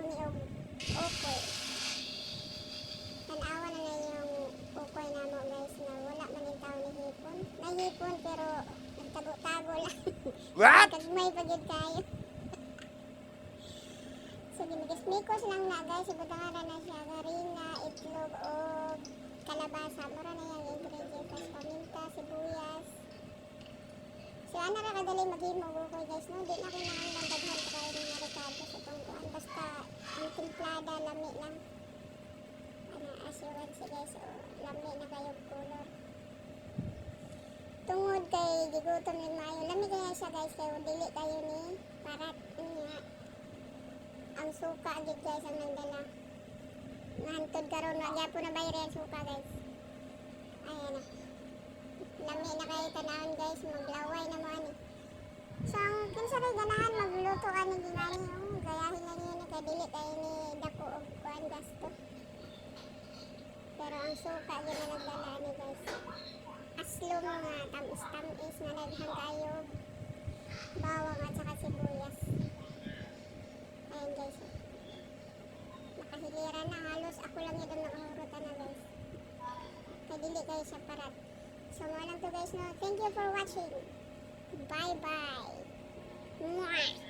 ni ukoy. Tanawa na na yung ukoy na mo guys na wala man yung tao ni hipon. Nahipon pero nagtago-tago lang. What? Kagmay pa yun kayo. So ginigismikos lang na guys. Ibutangara na siya. Garina, itlog o kalabasa. Mura na yung ingredients. Tapos paminta, sibuyas. So ano ra kadali maghimo ukoy guys no. Di na kinahanglan daghan pa kayo ng rekado sa tungkuan. Basta yung timplada lami lang. Assurance guys, o lami na kayo color. Tungod kay gigutom ni Mayo, lami kaya siya guys, kaya dili kayo ni parat niya. Ang suka gid guys ang nagdala. Nahantod karon wa gyapon na bayra ang suka guys. Ayan na. Lami na kayo tanawon guys, maglaway na mo ani. So ang kinsa kay ganahan magluto ani gingani, gayahin lang yun kay dili kayo ni dako og kuan gasto. Pero ang suka yun na nagdala ni guys. Aslong nga tamis-tamis na naghang kayo. Bawang at saka sibuyas. Ayan guys. Nakahiliran na halos. Ako lang yun ang nakahurutan na guys. Kaya dili kayo sa parat. So mo lang to guys no. Thank you for watching. Bye bye. Mwah!